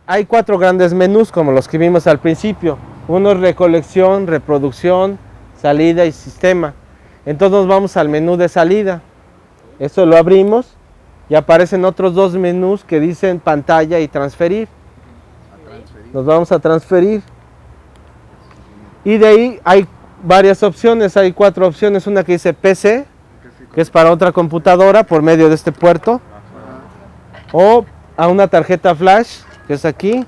Hay 4 grandes menús como los que vimos al principio. Uno es recolección, reproducción, salida y sistema. Entonces nos vamos al menú de salida. Esto lo abrimos y aparecen otros 2 menús que dicen pantalla y transferir. Nos vamos a transferir. Y de ahí hay varias opciones, hay 4 opciones. Una que dice PC, que es para otra computadora por medio de este puerto. O a una tarjeta flash, que es aquí.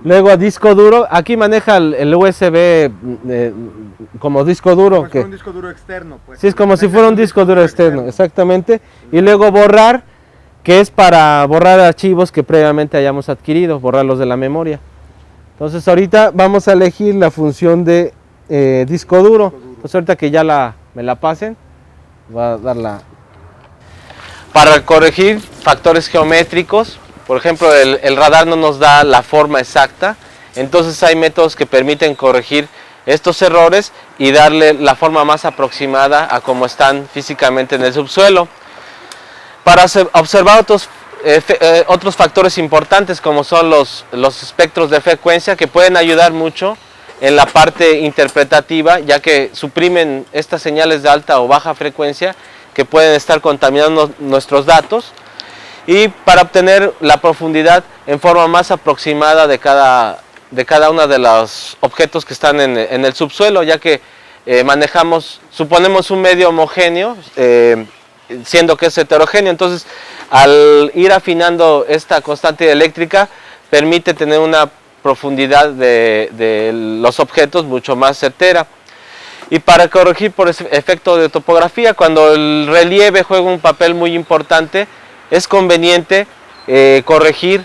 Luego a disco duro, aquí maneja el USB como disco duro. Como si fuera un disco duro externo. Pues. Sí, es como si fuera un disco duro externo, exactamente. Y luego borrar, que es para borrar archivos que previamente hayamos adquirido, borrarlos de la memoria. Entonces ahorita vamos a elegir la función de disco duro. Entonces ahorita que ya me la pasen, voy a dar para corregir factores geométricos. Por ejemplo, el radar no nos da la forma exacta, entonces hay métodos que permiten corregir estos errores y darle la forma más aproximada a cómo están físicamente en el subsuelo. Para observar otros factores importantes como son los espectros de frecuencia, que pueden ayudar mucho en la parte interpretativa, ya que suprimen estas señales de alta o baja frecuencia que pueden estar contaminando nuestros datos, y para obtener la profundidad en forma más aproximada de cada uno de los objetos que están en el subsuelo, ya que suponemos un medio homogéneo, siendo que es heterogéneo. Entonces, al ir afinando esta constante eléctrica, permite tener una profundidad de los objetos mucho más certera. Y para corregir por efecto de topografía, cuando el relieve juega un papel muy importante, es conveniente corregir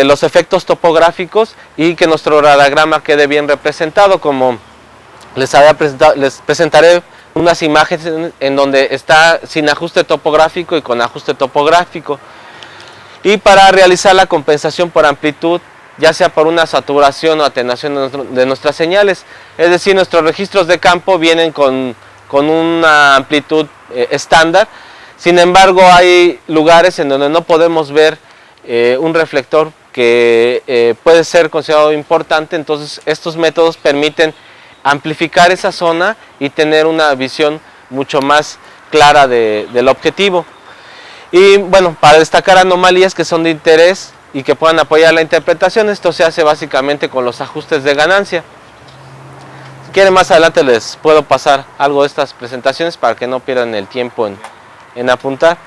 los efectos topográficos y que nuestro radagrama quede bien representado. Como les presentaré unas imágenes en donde está sin ajuste topográfico y con ajuste topográfico. Y para realizar la compensación por amplitud, ya sea por una saturación o atenuación de nuestras señales, es decir, nuestros registros de campo vienen con una amplitud estándar. Sin embargo, hay lugares en donde no podemos ver un reflector que puede ser considerado importante. Entonces estos métodos permiten amplificar esa zona y tener una visión mucho más clara del objetivo. Y bueno, para destacar anomalías que son de interés y que puedan apoyar la interpretación, esto se hace básicamente con los ajustes de ganancia. Si quieren, más adelante les puedo pasar algo de estas presentaciones para que no pierdan el tiempo en apuntar.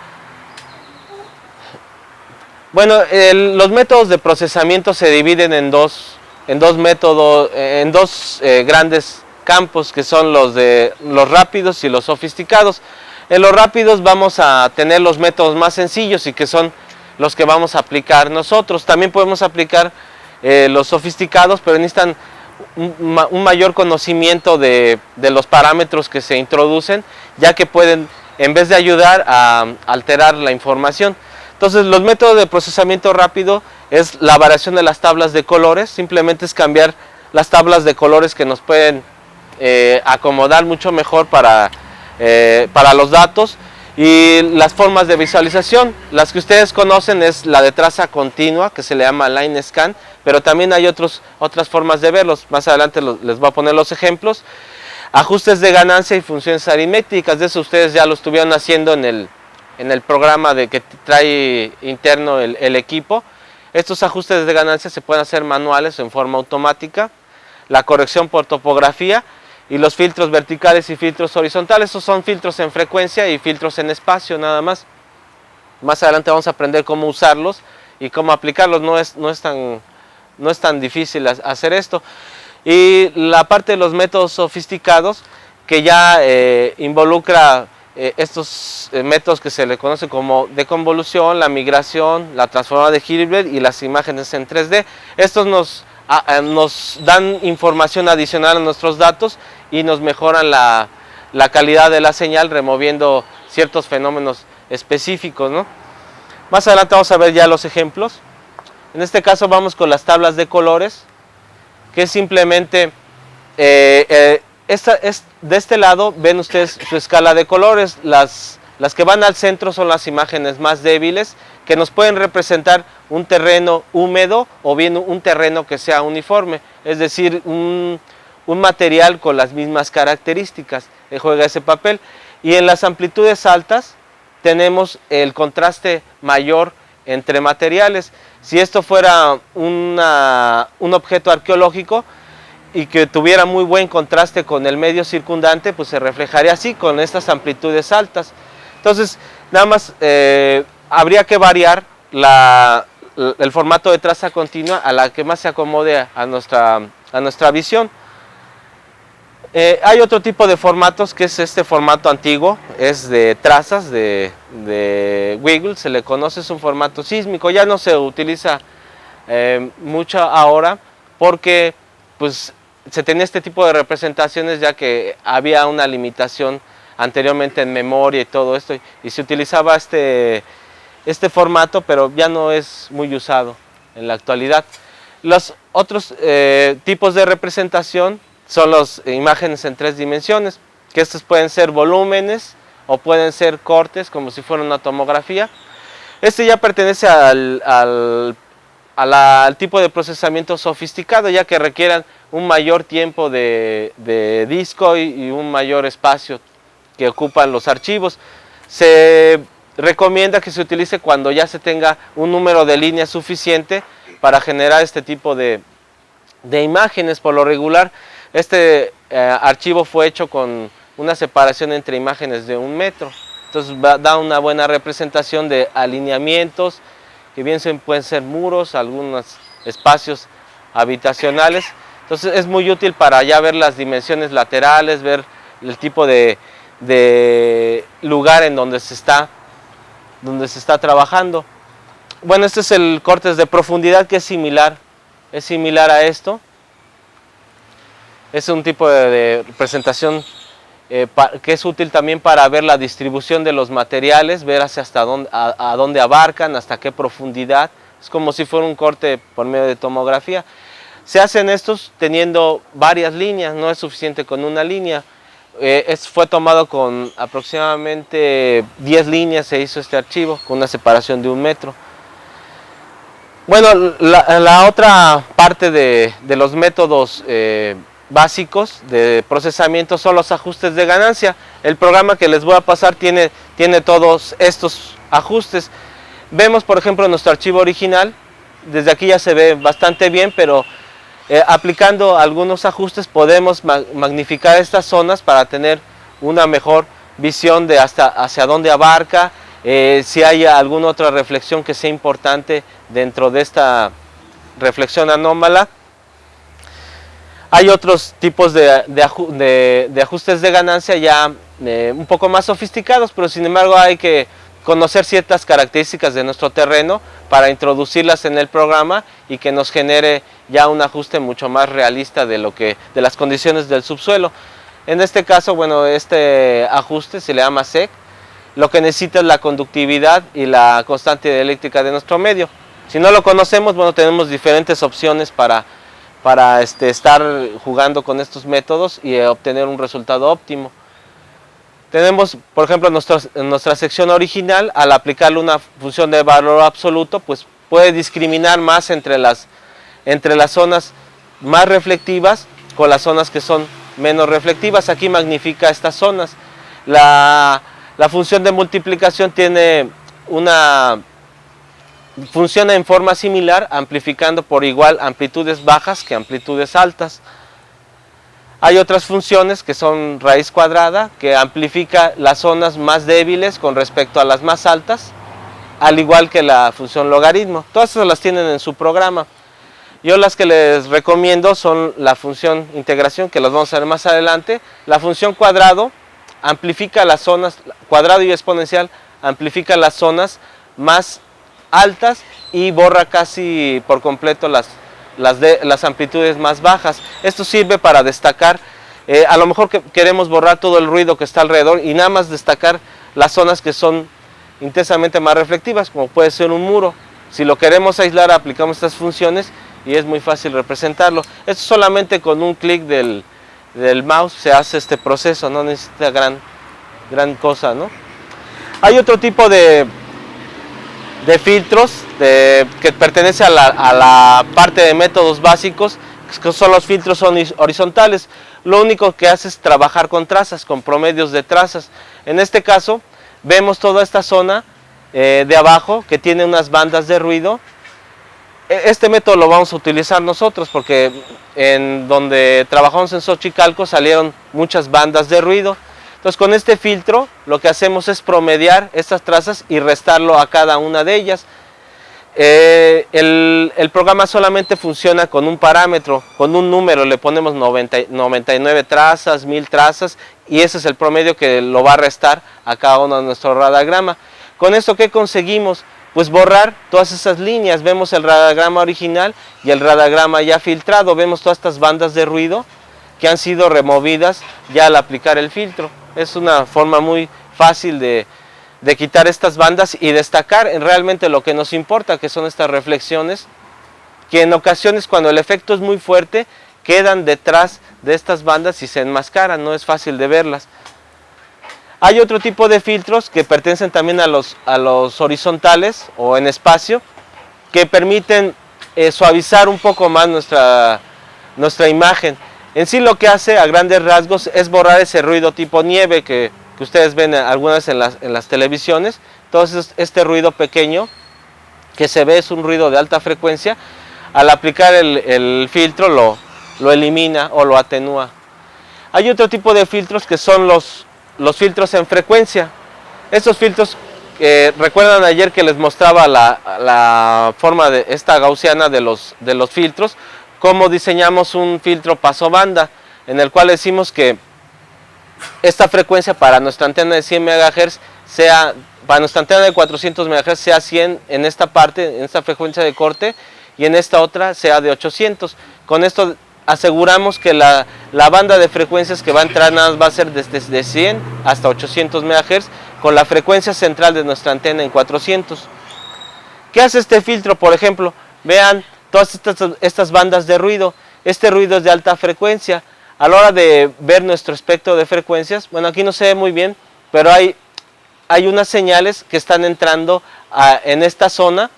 Bueno, los métodos de procesamiento se dividen en dos grandes campos, que son los rápidos y los sofisticados. En los rápidos vamos a tener los métodos más sencillos y que son los que vamos a aplicar nosotros. También podemos aplicar los sofisticados, pero necesitan un mayor conocimiento de los parámetros que se introducen, ya que pueden, en vez de ayudar, a alterar la información. Entonces, los métodos de procesamiento rápido es la variación de las tablas de colores. Simplemente es cambiar las tablas de colores que nos pueden acomodar mucho mejor para los datos. Y las formas de visualización, las que ustedes conocen, es la de traza continua, que se le llama line scan, pero también hay otras formas de verlos. Más adelante les voy a poner los ejemplos. Ajustes de ganancia y funciones aritméticas, de eso ustedes ya lo estuvieron haciendo en el programa que trae interno el equipo. Estos ajustes de ganancia se pueden hacer manuales o en forma automática. La corrección por topografía y los filtros verticales y filtros horizontales. Estos son filtros en frecuencia y filtros en espacio nada más. Más adelante vamos a aprender cómo usarlos y cómo aplicarlos. No es tan difícil hacer esto. Y la parte de los métodos sofisticados, que ya involucra estos métodos que se le conoce como deconvolución, la migración, la transformada de Hilbert y las imágenes en 3D. Estos nos dan información adicional a nuestros datos y nos mejoran la calidad de la señal, removiendo ciertos fenómenos específicos, ¿no? Más adelante vamos a ver ya los ejemplos. En este caso vamos con las tablas de colores, que simplemente de este lado ven ustedes su escala de colores. Las que van al centro son las imágenes más débiles, que nos pueden representar un terreno húmedo o bien un terreno que sea uniforme, es decir, un material con las mismas características, juega ese papel. Y en las amplitudes altas tenemos el contraste mayor entre materiales. Si esto fuera un objeto arqueológico y que tuviera muy buen contraste con el medio circundante, pues se reflejaría así, con estas amplitudes altas. Entonces, nada más habría que variar el formato de traza continua a la que más se acomode a nuestra visión. Hay otro tipo de formatos, que es este formato antiguo, es de trazas, de Wiggle, se le conoce, es un formato sísmico, ya no se utiliza mucho ahora, porque pues se tenía este tipo de representaciones ya que había una limitación anteriormente en memoria y todo esto, y se utilizaba este formato, pero ya no es muy usado en la actualidad. Los otros tipos de representación son las imágenes en 3 dimensiones, que estos pueden ser volúmenes o pueden ser cortes, como si fuera una tomografía. Este ya pertenece al tipo de procesamiento sofisticado, ya que requieran un mayor tiempo de disco y un mayor espacio que ocupan los archivos. Se recomienda que se utilice cuando ya se tenga un número de líneas suficiente para generar este tipo de imágenes. Por lo regular, este archivo fue hecho con una separación entre imágenes de 1 metro. Entonces da una buena representación de alineamientos, que bien pueden ser muros, algunos espacios habitacionales. Entonces es muy útil para ya ver las dimensiones laterales, ver el tipo de lugar en donde se está trabajando. Bueno, este es el cortes de profundidad, que es similar a esto. Es un tipo de presentación que es útil también para ver la distribución de los materiales, ver hasta dónde abarcan, hasta qué profundidad. Es como si fuera un corte por medio de tomografía. Se hacen estos teniendo varias líneas, no es suficiente con una línea. Fue tomado con aproximadamente 10 líneas, se hizo este archivo con una separación de 1 metro. Bueno, la otra parte de los métodos básicos de procesamiento son los ajustes de ganancia. El programa que les voy a pasar tiene todos estos ajustes. Vemos, por ejemplo, nuestro archivo original. Desde aquí ya se ve bastante bien, pero aplicando algunos ajustes podemos magnificar estas zonas para tener una mejor visión de hacia dónde abarca, si hay alguna otra reflexión que sea importante dentro de esta reflexión anómala. Hay otros tipos de ajustes de ganancia ya un poco más sofisticados, pero sin embargo hay que conocer ciertas características de nuestro terreno para introducirlas en el programa y que nos genere ya un ajuste mucho más realista de las condiciones del subsuelo. En este caso, bueno, este ajuste se le llama SEC. Lo que necesita es la conductividad y la constante eléctrica de nuestro medio. Si no lo conocemos, bueno, tenemos diferentes opciones para estar jugando con estos métodos y obtener un resultado óptimo. Tenemos, por ejemplo, en nuestra sección original, al aplicarle una función de valor absoluto, pues puede discriminar más entre las zonas más reflectivas con las zonas que son menos reflectivas. Aquí magnifica estas zonas. La función de multiplicación funciona en forma similar, amplificando por igual amplitudes bajas que amplitudes altas. Hay otras funciones que son raíz cuadrada, que amplifica las zonas más débiles con respecto a las más altas, al igual que la función logaritmo. Todas esas las tienen en su programa. Yo las que les recomiendo son la función integración, que las vamos a ver más adelante, la función cuadrado, amplifica las zonas, cuadrado y exponencial, amplifica las zonas más altas y borra casi por completo las amplitudes más bajas. Esto sirve para destacar, a lo mejor que queremos borrar todo el ruido que está alrededor y nada más destacar las zonas que son intensamente más reflectivas, como puede ser un muro. Si lo queremos aislar, aplicamos estas funciones y es muy fácil representarlo. Esto solamente con un clic del mouse se hace este proceso, no necesita gran cosa, ¿no? Hay otro tipo de filtros que pertenece a la parte de métodos básicos, que son los filtros horizontales. Lo único que hace es trabajar con trazas, con promedios de trazas. En este caso vemos toda esta zona de abajo que tiene unas bandas de ruido. Este método lo vamos a utilizar nosotros porque en donde trabajamos en Xochicalco salieron muchas bandas de ruido. Entonces con este filtro lo que hacemos es promediar estas trazas y restarlo a cada una de ellas. El programa solamente funciona con un parámetro, con un número, le ponemos 99 trazas, 1000 trazas y ese es el promedio que lo va a restar a cada uno de nuestro radagrama. Con esto, ¿qué conseguimos? Pues borrar todas esas líneas. Vemos el radagrama original y el radagrama ya filtrado. Vemos todas estas bandas de ruido que han sido removidas ya al aplicar el filtro. Es una forma muy fácil de quitar estas bandas y destacar en realmente lo que nos importa, que son estas reflexiones, que en ocasiones cuando el efecto es muy fuerte, quedan detrás de estas bandas y se enmascaran, no es fácil de verlas. Hay otro tipo de filtros que pertenecen también a los horizontales o en espacio, que permiten suavizar un poco más nuestra imagen. En sí lo que hace a grandes rasgos es borrar ese ruido tipo nieve que ustedes ven algunas en las televisiones. Entonces este ruido pequeño que se ve es un ruido de alta frecuencia. Al aplicar el filtro lo elimina o lo atenúa. Hay otro tipo de filtros que son los filtros en frecuencia. Estos filtros, recuerdan ayer que les mostraba la forma de esta gaussiana de los filtros, cómo diseñamos un filtro pasobanda, en el cual decimos que esta frecuencia para nuestra antena de 100 MHz para nuestra antena de 400 MHz sea 100 en esta parte, en esta frecuencia de corte, y en esta otra sea de 800. Con esto aseguramos que la banda de frecuencias que va a entrar nada más va a ser desde 100 hasta 800 MHz, con la frecuencia central de nuestra antena en 400. ¿Qué hace este filtro? Por ejemplo, vean todas estas bandas de ruido. Este ruido es de alta frecuencia. A la hora de ver nuestro espectro de frecuencias, bueno, aquí no se ve muy bien, pero hay unas señales que están entrando en esta zona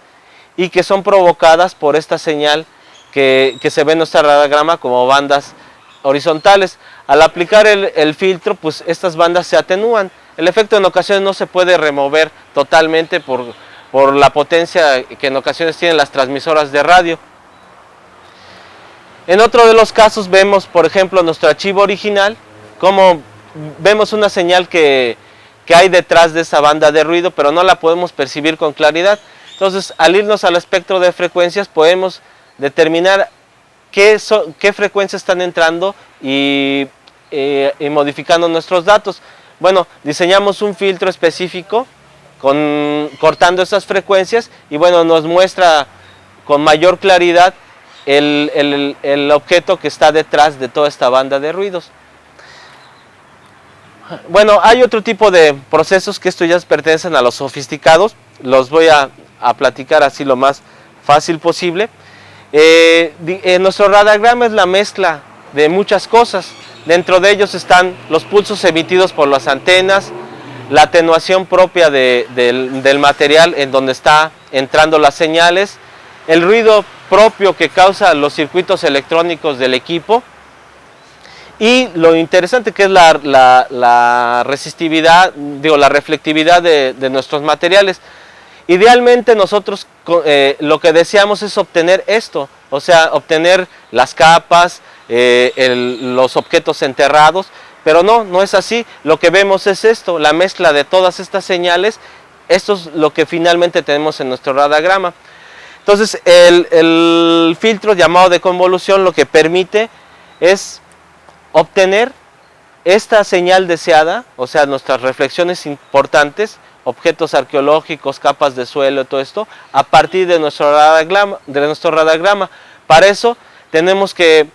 y que son provocadas por esta señal que se ve en nuestro radagrama como bandas horizontales. Al aplicar el filtro, pues estas bandas se atenúan. El efecto en ocasiones no se puede remover totalmente por la potencia que en ocasiones tienen las transmisoras de radio. En otro de los casos vemos, por ejemplo, nuestro archivo original, como vemos una señal que hay detrás de esa banda de ruido, pero no la podemos percibir con claridad. Entonces, al irnos al espectro de frecuencias, podemos determinar qué frecuencias están entrando y modificando nuestros datos. Bueno, diseñamos un filtro específico cortando esas frecuencias y bueno, nos muestra con mayor claridad el objeto que está detrás de toda esta banda de ruidos. Bueno, hay otro tipo de procesos que estos ya pertenecen a los sofisticados. Los voy a platicar así lo más fácil posible. Nuestro radagrama es la mezcla de muchas cosas. Dentro de ellos están los pulsos emitidos por las antenas, la atenuación propia del material en donde está entrando las señales, el ruido propio que causa los circuitos electrónicos del equipo y lo interesante que es la resistividad, la reflectividad de nuestros materiales. Idealmente nosotros lo que deseamos es obtener esto, o sea, obtener las capas, los objetos enterrados, pero no es así. Lo que vemos es esto, la mezcla de todas estas señales. Esto es lo que finalmente tenemos en nuestro radagrama. Entonces el filtro llamado de convolución lo que permite es obtener esta señal deseada, o sea, nuestras reflexiones importantes, objetos arqueológicos, capas de suelo, todo esto, a partir de nuestro radagrama. Para eso tenemos que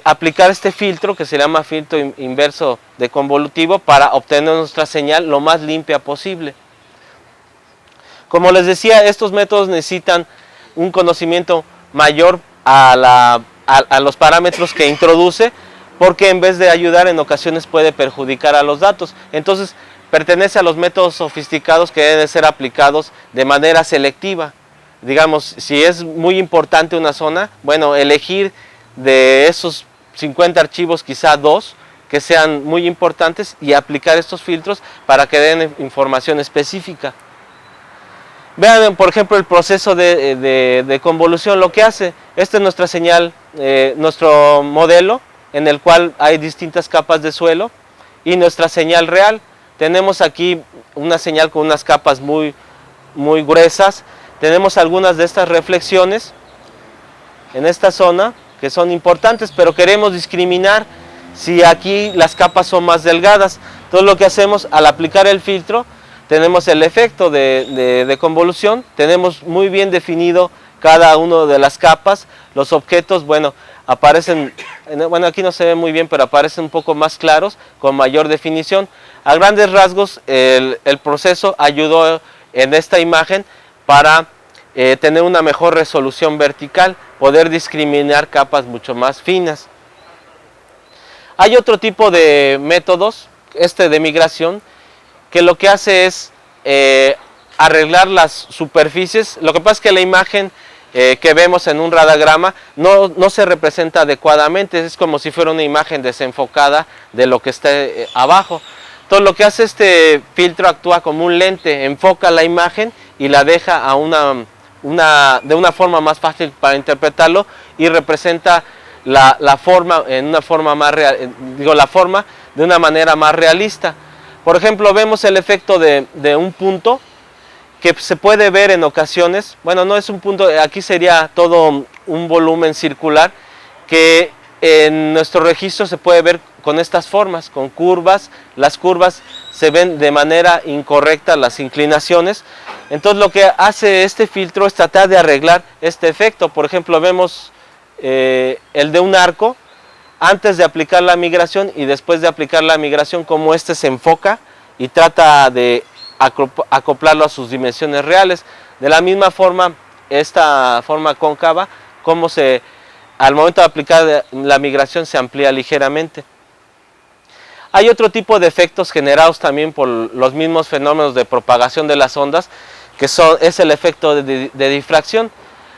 aplicar este filtro, que se llama filtro inverso de convolutivo, para obtener nuestra señal lo más limpia posible. Como les decía, estos métodos necesitan un conocimiento mayor a los parámetros que introduce, porque en vez de ayudar en ocasiones puede perjudicar a los datos. Entonces pertenece a los métodos sofisticados que deben ser aplicados de manera selectiva. Digamos, si es muy importante una zona, bueno, elegir de esos 50 archivos quizá 2 que sean muy importantes y aplicar estos filtros para que den información específica. Vean, por ejemplo, el proceso de convolución, lo que hace. Esta es nuestra señal, nuestro modelo, en el cual hay distintas capas de suelo, y nuestra señal real. Tenemos aquí una señal con unas capas muy gruesas. Tenemos algunas de estas reflexiones en esta zona que son importantes, pero queremos discriminar si aquí las capas son más delgadas. Entonces lo que hacemos al aplicar el filtro, tenemos el efecto de convolución, tenemos muy bien definido cada una de las capas. Los objetos, bueno, aparecen, bueno, aquí no se ve muy bien, pero aparecen un poco más claros, con mayor definición. A grandes rasgos, el proceso ayudó en esta imagen para tener una mejor resolución vertical, poder discriminar capas mucho más finas. Hay otro tipo de métodos, de migración, que lo que hace es arreglar las superficies. Lo que pasa es que la imagen que vemos en un radagrama no se representa adecuadamente, es como si fuera una imagen desenfocada de lo que está abajo. Entonces lo que hace este filtro, actúa como un lente, enfoca la imagen y la deja a de una forma más fácil para interpretarlo, y representa la forma en una forma más real, la forma de una manera más realista. Por ejemplo, vemos el efecto de un punto que se puede ver en ocasiones. Bueno, no es un punto, aquí sería todo un volumen circular, que en nuestro registro se puede ver con estas formas, con curvas. Las curvas se ven de manera incorrecta, las inclinaciones. Entonces lo que hace este filtro es tratar de arreglar este efecto. Por ejemplo, vemos el de un arco, antes de aplicar la migración y después de aplicar la migración, como se enfoca y trata de acoplarlo a sus dimensiones reales. De la misma forma, esta forma cóncava, como al momento de aplicar la migración se amplía ligeramente. Hay otro tipo de efectos generados también por los mismos fenómenos de propagación de las ondas, que es el efecto de difracción.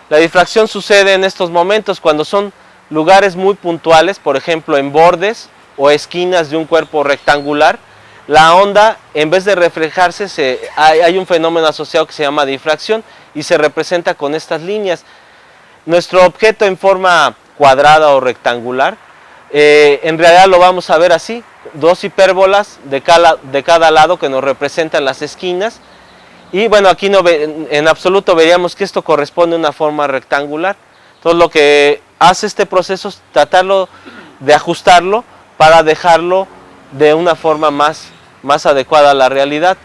La difracción sucede en estos momentos cuando son lugares muy puntuales, por ejemplo en bordes o esquinas de un cuerpo rectangular. La onda, en vez de reflejarse, hay un fenómeno asociado que se llama difracción y se representa con estas líneas. Nuestro objeto en forma cuadrada o rectangular, en realidad lo vamos a ver así: dos hipérbolas de cada lado que nos representan las esquinas. Y bueno, aquí en absoluto veríamos que esto corresponde a una forma rectangular. Entonces lo que hace este proceso es tratarlo de ajustarlo para dejarlo de una forma más adecuada a la realidad.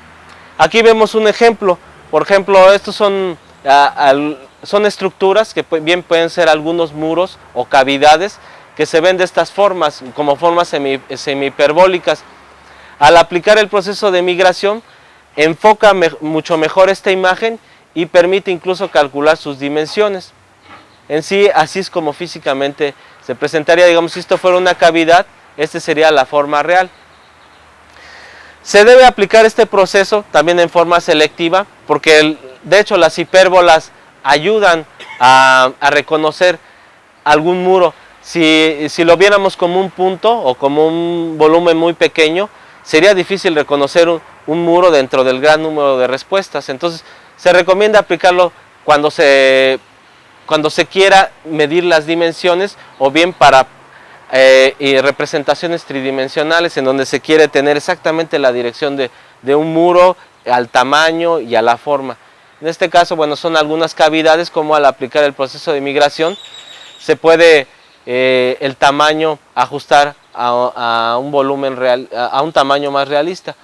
Aquí vemos un ejemplo. Por ejemplo, estos son estructuras que bien pueden ser algunos muros o cavidades que se ven de estas formas, como formas semihiperbólicas. Al aplicar el proceso de migración, enfoca mucho mejor esta imagen y permite incluso calcular sus dimensiones. En sí, así es como físicamente se presentaría. Digamos, si esto fuera una cavidad, esta sería la forma real. Se debe aplicar este proceso también en forma selectiva, porque de hecho las hipérbolas ayudan a reconocer algún muro. Si lo viéramos como un punto o como un volumen muy pequeño, sería difícil reconocer un muro dentro del gran número de respuestas. Entonces se recomienda aplicarlo cuando se quiera medir las dimensiones, o bien para representaciones tridimensionales en donde se quiere tener exactamente la dirección de un muro, al tamaño y a la forma. En este caso, bueno, son algunas cavidades, como al aplicar el proceso de migración se puede el tamaño ajustar a un volumen real, a un tamaño más realista.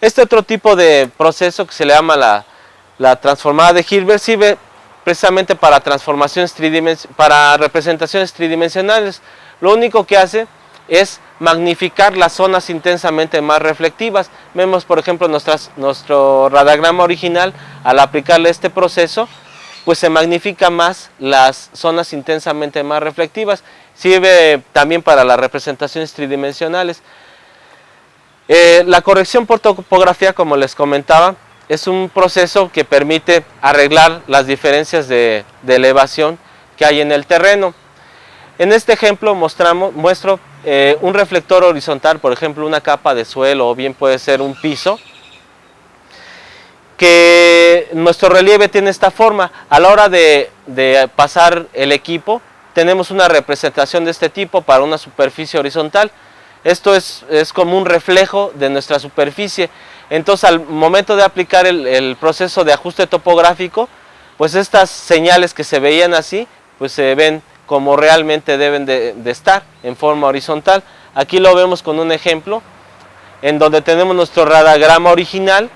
Este otro tipo de proceso que se le llama la transformada de Hilbert sirve precisamente para transformaciones para representaciones tridimensionales. Lo único que hace es magnificar las zonas intensamente más reflectivas. Vemos, por ejemplo, nuestro radagrama original, al aplicarle este proceso, pues se magnifica más las zonas intensamente más reflectivas. Sirve también para las representaciones tridimensionales. La corrección por topografía, como les comentaba, es un proceso que permite arreglar las diferencias de elevación que hay en el terreno. En este ejemplo muestro un reflector horizontal, por ejemplo una capa de suelo o bien puede ser un piso, que nuestro relieve tiene esta forma. A la hora de pasar el equipo tenemos una representación de este tipo para una superficie horizontal. Esto es como un reflejo de nuestra superficie. Entonces al momento de aplicar el proceso de ajuste topográfico, pues estas señales que se veían así, pues se ven como realmente deben de estar, en forma horizontal. Aquí lo vemos con un ejemplo, en donde tenemos nuestro radagrama original.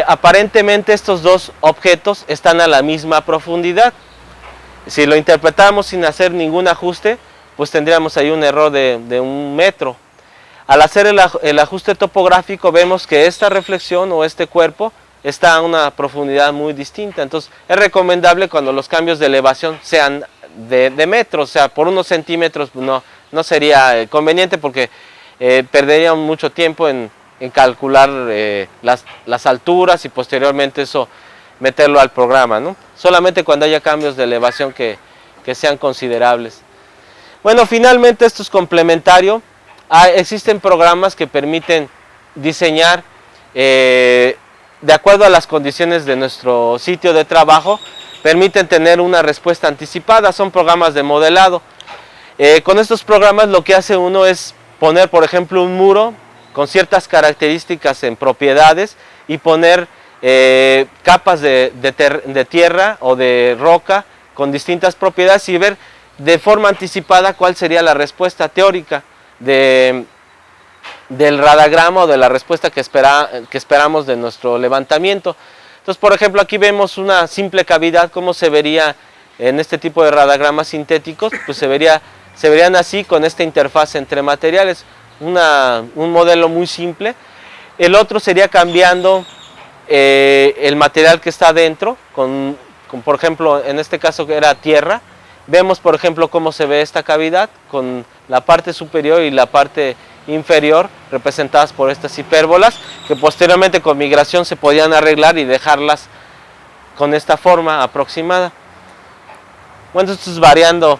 Aparentemente estos dos objetos están a la misma profundidad. Si lo interpretamos sin hacer ningún ajuste, pues tendríamos ahí un error de 1 metro. Al hacer el ajuste topográfico vemos que esta reflexión o este cuerpo está a una profundidad muy distinta. Entonces es recomendable cuando los cambios de elevación sean de metros, o sea, por unos centímetros no sería conveniente porque perderíamos mucho tiempo en calcular las alturas y posteriormente eso meterlo al programa, ¿no? Solamente cuando haya cambios de elevación que sean considerables. Bueno, finalmente esto es complementario. Existen programas que permiten diseñar de acuerdo a las condiciones de nuestro sitio de trabajo, permiten tener una respuesta anticipada. Son programas de modelado. Con estos programas lo que hace uno es poner, por ejemplo, un muro con ciertas características en propiedades y poner capas de tierra o de roca con distintas propiedades y ver de forma anticipada cuál sería la respuesta teórica del radagrama o de la respuesta que esperamos de nuestro levantamiento. Entonces, por ejemplo, aquí vemos una simple cavidad, cómo se vería en este tipo de radagramas sintéticos. Pues se verían así con esta interfaz entre materiales, un modelo muy simple. El otro sería cambiando el material que está dentro, con por ejemplo, en este caso que era tierra. Vemos, por ejemplo, cómo se ve esta cavidad con la parte superior y la parte inferior representadas por estas hipérbolas, que posteriormente con migración se podían arreglar y dejarlas con esta forma aproximada. Bueno, esto es variando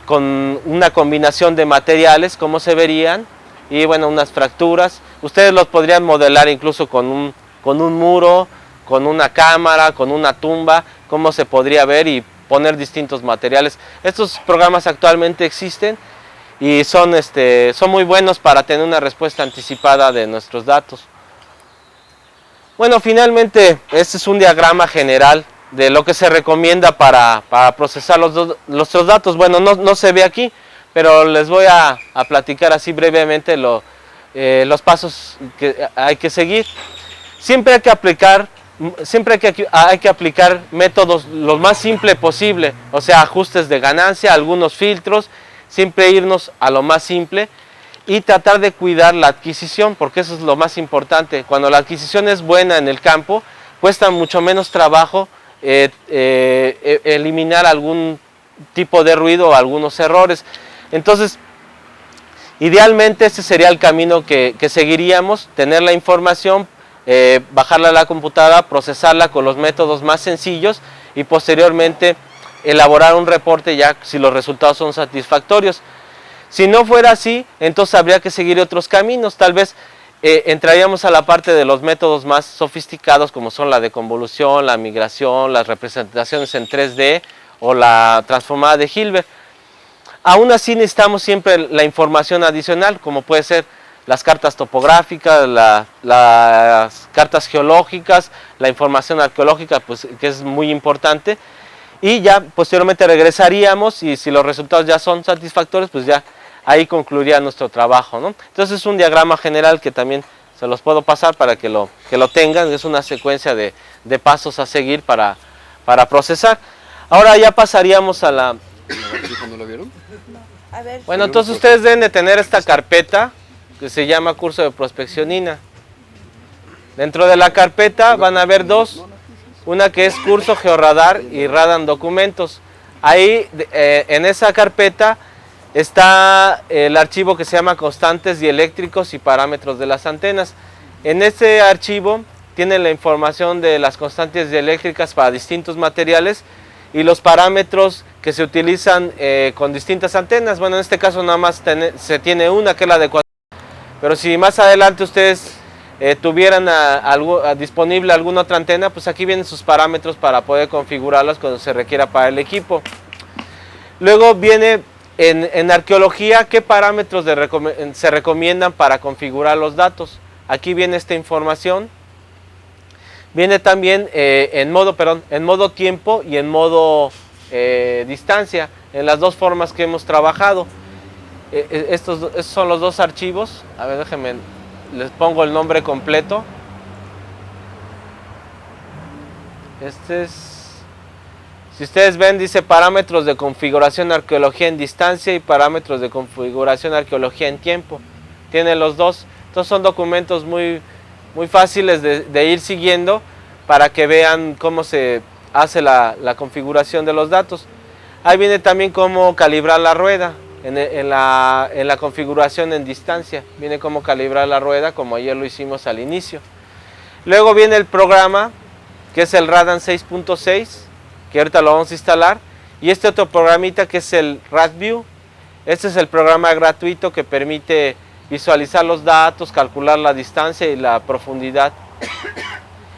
con una combinación de materiales, cómo se verían, y bueno, unas fracturas. Ustedes los podrían modelar incluso con un muro, con una cámara, con una tumba, cómo se podría ver y poner distintos materiales. Estos programas actualmente existen y son muy buenos para tener una respuesta anticipada de nuestros datos. Bueno, finalmente este es un diagrama general de lo que se recomienda para procesar nuestros datos. Bueno, no se ve aquí, pero les voy a platicar así brevemente los pasos que hay que seguir. Siempre hay que aplicar métodos lo más simple posible, o sea, ajustes de ganancia, algunos filtros, siempre irnos a lo más simple y tratar de cuidar la adquisición, porque eso es lo más importante. Cuando la adquisición es buena en el campo, cuesta mucho menos trabajo eliminar algún tipo de ruido o algunos errores. Entonces, idealmente ese sería el camino que seguiríamos: tener la información, bajarla a la computadora, procesarla con los métodos más sencillos y posteriormente elaborar un reporte ya si los resultados son satisfactorios. Si no fuera así, entonces habría que seguir otros caminos. Tal vez entraríamos a la parte de los métodos más sofisticados, como son la deconvolución, la migración, las representaciones en 3D o la transformada de Hilbert. Aún así necesitamos siempre la información adicional, como puede ser las cartas topográficas, las cartas geológicas, la información arqueológica, pues, que es muy importante. Y ya posteriormente regresaríamos y si los resultados ya son satisfactorios, pues ya ahí concluiría nuestro trabajo, ¿no? Entonces es un diagrama general que también se los puedo pasar para que lo tengan. Es una secuencia de pasos a seguir para procesar. Ahora ya pasaríamos a la... ¿No lo vieron? A ver. Bueno, entonces ustedes deben de tener esta carpeta que se llama curso de prospeccionina. Dentro de la carpeta van a haber dos. Una que es curso georradar y radan documentos. Ahí en esa carpeta está el archivo que se llama constantes dieléctricos y parámetros de las antenas. En este archivo tiene la información de las constantes dieléctricas para distintos materiales y los parámetros que se utilizan con distintas antenas. Bueno, en este caso nada más se tiene una, que es la de 4. Pero si más adelante ustedes tuvieran disponible alguna otra antena, pues aquí vienen sus parámetros para poder configurarlas cuando se requiera para el equipo. Luego viene en arqueología qué parámetros se recomiendan para configurar los datos. Aquí viene esta información. Viene también en modo tiempo y en modo distancia, en las dos formas que hemos trabajado. Estos son los dos archivos. A ver, déjenme, les pongo el nombre completo. Si ustedes ven, dice parámetros de configuración arqueología en distancia y parámetros de configuración arqueología en tiempo. Tiene los dos. Estos son documentos muy fáciles de ir siguiendo para que vean cómo se hace la configuración de los datos. Ahí viene también cómo calibrar la rueda en la configuración en distancia. Viene cómo calibrar la rueda, como ayer lo hicimos al inicio. Luego viene el programa, que es el Radan 6.6, que ahorita lo vamos a instalar. Y este otro programita que es el RadView. Este es el programa gratuito que permite visualizar los datos, calcular la distancia y la profundidad.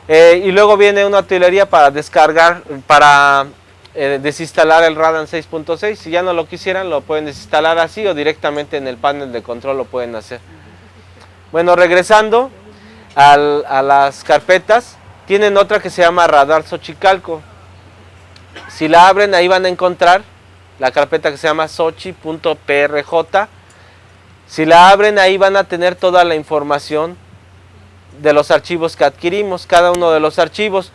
Y luego viene una utilería para descargar, para desinstalar el Radan 6.6. Si ya no lo quisieran, lo pueden desinstalar así o directamente en el panel de control lo pueden hacer. Bueno, regresando a las carpetas, tienen otra que se llama Radar Xochicalco. Si la abren, ahí van a encontrar la carpeta que se llama xochi.prj. Si la abren, ahí van a tener toda la información de los archivos que adquirimos, cada uno de los archivos.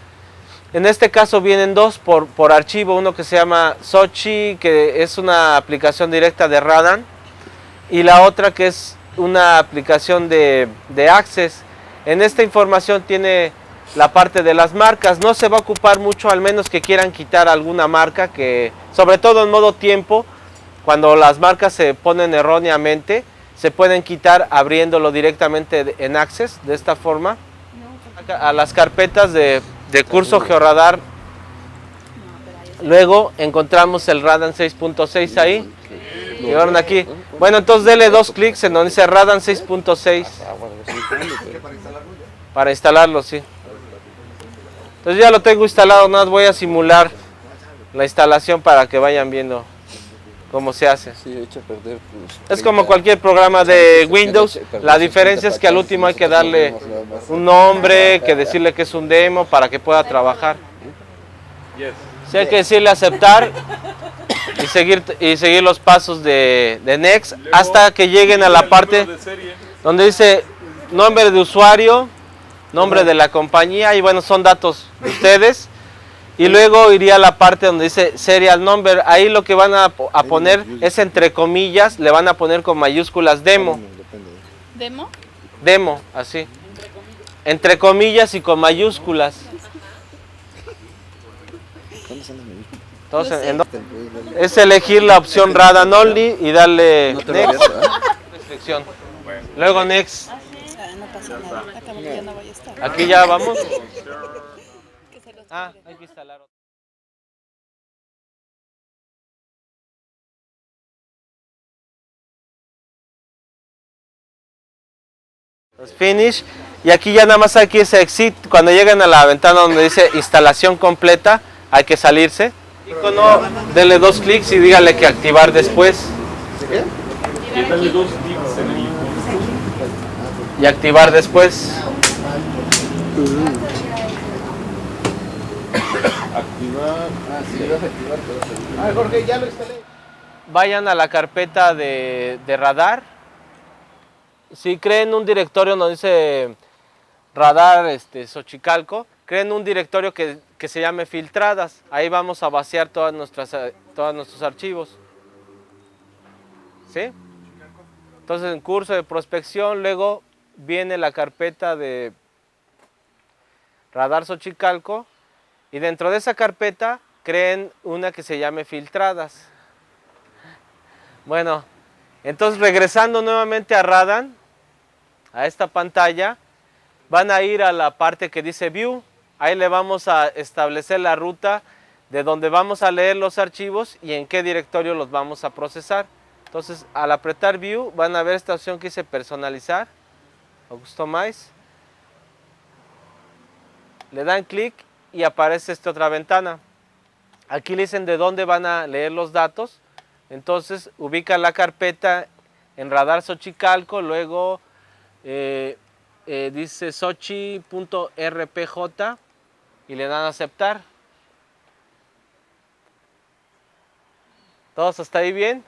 En este caso vienen dos por archivo, uno que se llama Xochi, que es una aplicación directa de Radan, y la otra que es una aplicación de Access. En esta información tiene la parte de las marcas. No se va a ocupar mucho, al menos que quieran quitar alguna marca, que sobre todo en modo tiempo, cuando las marcas se ponen erróneamente, se pueden quitar abriéndolo directamente en Access, de esta forma. A las carpetas de curso georradar, luego encontramos el Radan 6.6 ahí, y ahora aquí. Bueno, entonces dele dos clics en donde dice Radan 6.6 para instalarlo, sí. Entonces ya lo tengo instalado, nada más voy a simular la instalación para que vayan viendo cómo se hace. Sí, echa a perder, Es como cualquier programa de Windows. La diferencia es que al último hay que darle un nombre, que decirle que es un demo para que pueda trabajar. Sí, hay que decirle aceptar y seguir los pasos de Next hasta que lleguen a la parte donde dice nombre de usuario, nombre de la compañía, y bueno, son datos de ustedes. Y luego iría a la parte donde dice serial number. Ahí lo que van a poner es entre comillas, le van a poner con mayúsculas demo. ¿Demo? Demo, así. Entre comillas y con mayúsculas. Entonces, es elegir la opción Radan Only y darle Next. Restricción. Luego Next. No pasa nada. Acá ya no voy a estar. Aquí ya vamos. Hay que instalar otro. Finish. Y aquí ya nada más aquí ese exit. Cuando lleguen a la ventana donde dice instalación completa, hay que salirse. Icono, denle dos clics y dígale que activar después. Dale dos clics en el icono. Y activar después. Activar. Sí, vas a activar todo. Jorge, ya lo instalé. vayan a la carpeta de radar. Si creen un directorio donde dice radar Xochicalco, creen un directorio que se llame filtradas. Ahí vamos a vaciar todos nuestros archivos. ¿Sí? Entonces en curso de prospección, luego viene la carpeta de radar Xochicalco y dentro de esa carpeta creen una que se llame filtradas. Bueno, entonces regresando nuevamente a Radan, a esta pantalla, van a ir a la parte que dice View. Ahí le vamos a establecer la ruta de donde vamos a leer los archivos y en qué directorio los vamos a procesar. Entonces, al apretar View, van a ver esta opción que dice Personalizar o Customize. Le dan clic y aparece esta otra ventana. Aquí le dicen de dónde van a leer los datos. Entonces, ubican la carpeta en radar Xochicalco, luego dice Xochi.rpj y le dan a aceptar. ¿Todos hasta ahí bien?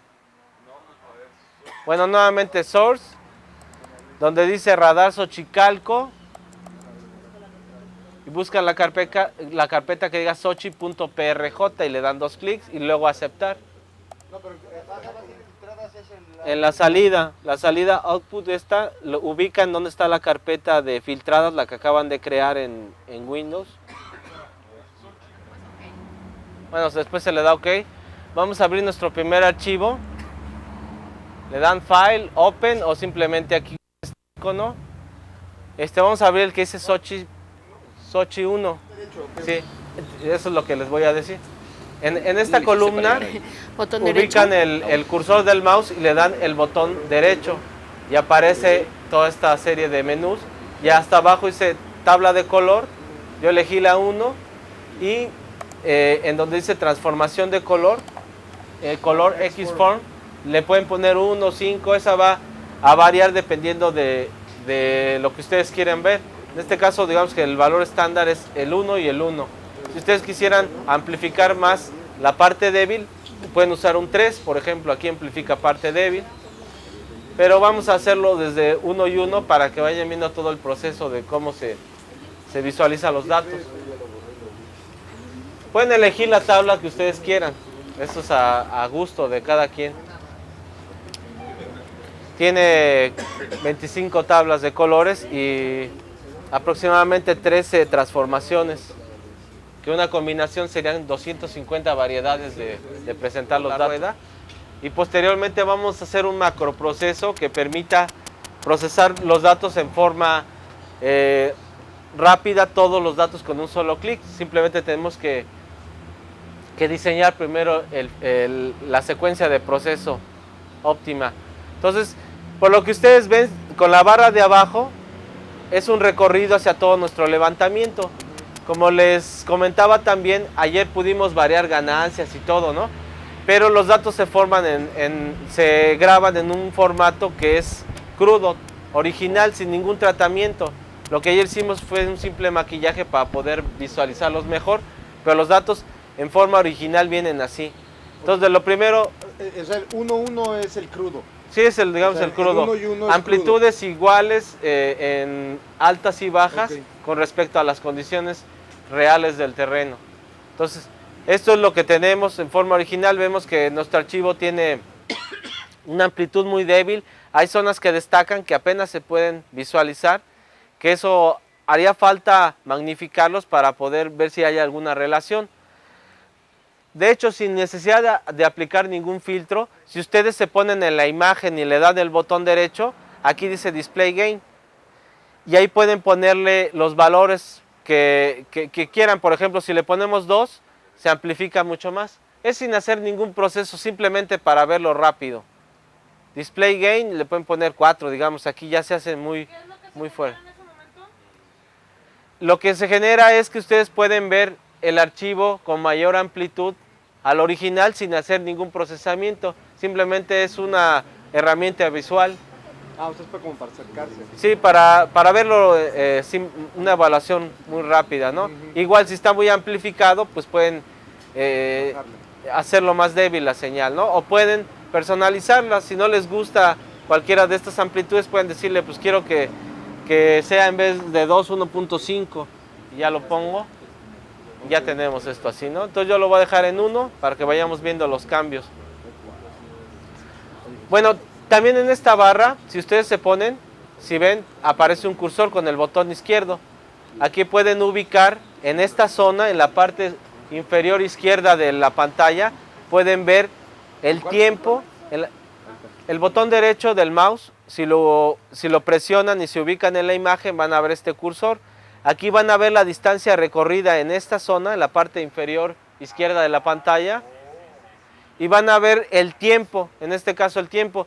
Bueno, nuevamente Source, donde dice radar Xochicalco y buscan la carpeta que diga Xochi.prj y le dan 2 clics y luego aceptar. En la salida output esta, lo ubican donde está la carpeta de filtradas, la que acaban de crear en Windows. Bueno, después se le da OK. Vamos a abrir nuestro primer archivo. Le dan File, Open o simplemente aquí este icono. Vamos a abrir el que dice Xochi 1. Sí, eso es lo que les voy a decir. En esta columna ubican el cursor del mouse y le dan el botón derecho y aparece toda esta serie de menús. Y hasta abajo dice tabla de color. Yo elegí la 1 y en donde dice transformación de color, color X-Form, le pueden poner 1, 5, esa va a variar dependiendo de lo que ustedes quieren ver. En este caso, digamos que el valor estándar es el 1 y el 1. Si ustedes quisieran amplificar más la parte débil, pueden usar un 3, por ejemplo, aquí amplifica parte débil. Pero vamos a hacerlo desde 1 y 1 para que vayan viendo todo el proceso de cómo se visualizan los datos. Pueden elegir la tabla que ustedes quieran, eso es a gusto de cada quien. Tiene 25 tablas de colores y aproximadamente 13 transformaciones, que una combinación serían 250 variedades de presentar los datos. Y posteriormente vamos a hacer un macroproceso que permita procesar los datos en forma rápida, todos los datos con un solo clic. Simplemente tenemos que diseñar primero la secuencia de proceso óptima. Entonces, por lo que ustedes ven, con la barra de abajo es un recorrido hacia todo nuestro levantamiento. Como les comentaba también, ayer pudimos variar ganancias y todo, ¿no? Pero los datos se forman se graban en un formato que es crudo, original, sin ningún tratamiento. Lo que ayer hicimos fue un simple maquillaje para poder visualizarlos mejor, pero los datos en forma original vienen así. Entonces, de lo primero... O sea, el 1-1 es el crudo. Sí, es el, digamos, el crudo. El 1 y 1 es amplitudes crudo. iguales en altas y bajas, okay, con respecto a las condiciones reales del terreno. Entonces, esto es lo que tenemos en forma original. Vemos que nuestro archivo tiene una amplitud muy débil. Hay zonas que destacan que apenas se pueden visualizar, que eso haría falta magnificarlos para poder ver si hay alguna relación. De hecho, sin necesidad de aplicar ningún filtro, si ustedes se ponen en la imagen y le dan el botón derecho, aquí dice Display Gain. Y ahí pueden ponerle los valores que quieran. Por ejemplo, si le ponemos 2, se amplifica mucho más. Es sin hacer ningún proceso, simplemente para verlo rápido. Display Gain, le pueden poner 4, digamos, aquí ya se hace muy fuerte. Lo que se genera es que ustedes pueden ver el archivo con mayor amplitud al original sin hacer ningún procesamiento. Simplemente es una herramienta visual. Usted es como para acercarse. Sí, para verlo, una evaluación muy rápida, ¿no? Igual si está muy amplificado, pues pueden hacerlo más débil la señal, ¿no? O pueden personalizarla, si no les gusta cualquiera de estas amplitudes, pueden decirle, pues quiero que sea en vez de 2, 1.5, y ya lo pongo, y ya tenemos esto así, ¿no? Entonces yo lo voy a dejar en 1 para que vayamos viendo los cambios. Bueno, también en esta barra, si ustedes se ponen, si ven, aparece un cursor con el botón izquierdo. Aquí pueden ubicar en esta zona, en la parte inferior izquierda de la pantalla, pueden ver el tiempo, el botón derecho del mouse, si lo presionan y se ubican en la imagen, van a ver este cursor. Aquí van a ver la distancia recorrida en esta zona, en la parte inferior izquierda de la pantalla, y van a ver el tiempo, en este caso el tiempo.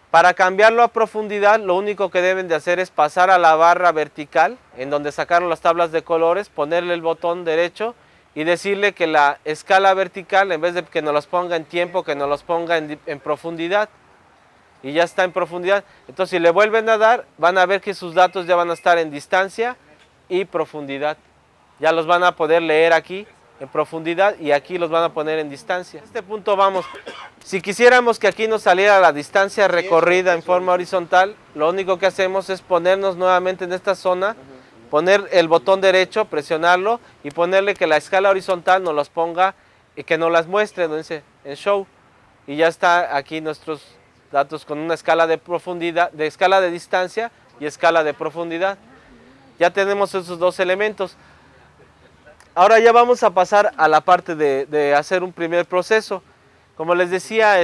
Para cambiarlo a profundidad, lo único que deben de hacer es pasar a la barra vertical, en donde sacaron las tablas de colores, ponerle el botón derecho y decirle que la escala vertical, en vez de que nos los ponga en tiempo, que nos los ponga en profundidad. Y ya está en profundidad. Entonces, si le vuelven a dar, van a ver que sus datos ya van a estar en distancia y profundidad. Ya los van a poder leer aquí en profundidad y aquí los van a poner en distancia. A este punto vamos. Si quisiéramos que aquí nos saliera la distancia recorrida en forma horizontal, lo único que hacemos es ponernos nuevamente en esta zona, poner el botón derecho, presionarlo y ponerle que la escala horizontal nos las ponga y que nos las muestre, donde dice en Show. Y ya está aquí nuestros datos con una escala de profundidad, de escala de distancia y escala de profundidad. Ya tenemos esos dos elementos. Ahora ya vamos a pasar a la parte de hacer un primer proceso. Como les decía,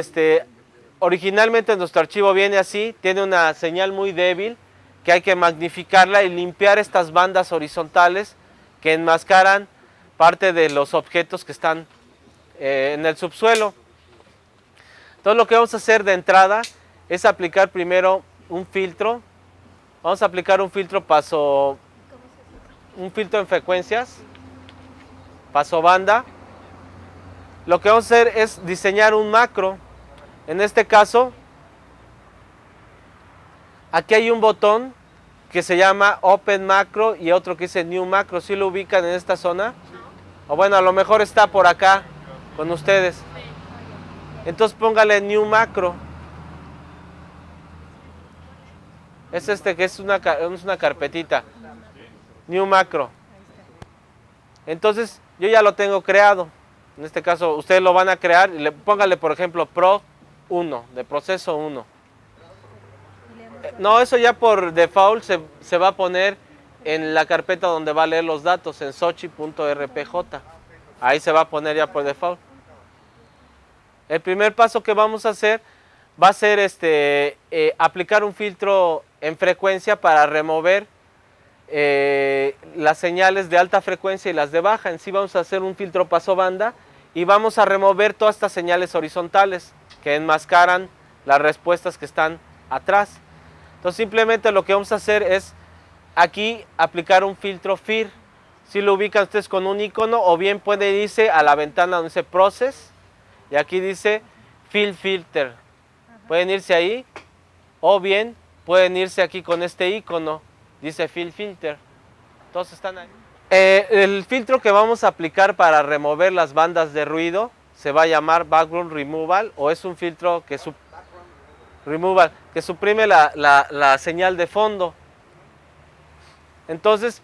originalmente nuestro archivo viene así, tiene una señal muy débil que hay que magnificarla y limpiar estas bandas horizontales que enmascaran parte de los objetos que están en el subsuelo. Entonces lo que vamos a hacer de entrada es aplicar primero un filtro. Vamos a aplicar un filtro en frecuencias, paso banda. Lo que vamos a hacer es diseñar un macro. En este caso, aquí hay un botón que se llama Open Macro y otro que dice New Macro. ¿Sí lo ubican en esta zona? O bueno, a lo mejor está por acá con ustedes. Entonces póngale New Macro. Es que es una carpetita. New Macro. Entonces yo ya lo tengo creado. En este caso ustedes lo van a crear y póngale por ejemplo Pro 1, de proceso 1. No, eso ya por default se va a poner en la carpeta donde va a leer los datos, en sochi.rpj. Ahí se va a poner ya por default. El primer paso que vamos a hacer va a ser aplicar un filtro en frecuencia para remover las señales de alta frecuencia y las de baja. En sí vamos a hacer un filtro paso banda y vamos a remover todas estas señales horizontales que enmascaran las respuestas que están atrás. Entonces simplemente lo que vamos a hacer es aquí aplicar un filtro FIR. Si lo ubican ustedes con un icono, o bien pueden irse a la ventana donde dice Process y aquí dice Fill Filter. Pueden irse ahí, o bien pueden irse aquí con este icono, dice Fill Filter. Todos están ahí. El filtro que vamos a aplicar para remover las bandas de ruido se va a llamar Background Removal, o es un filtro que suprime la señal de fondo. Entonces,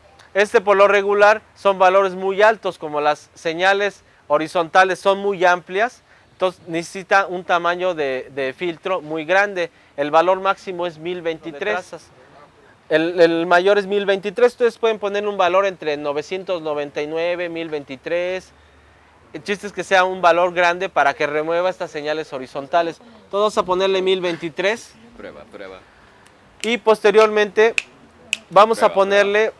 por lo regular son valores muy altos, como las señales horizontales son muy amplias, entonces necesita un tamaño de filtro muy grande. El valor máximo es 1023. El mayor es 1023, ustedes pueden poner un valor entre 999, 1023. El chiste es que sea un valor grande para que remueva estas señales horizontales. Entonces vamos a ponerle 1023. Prueba. Y posteriormente vamos a ponerle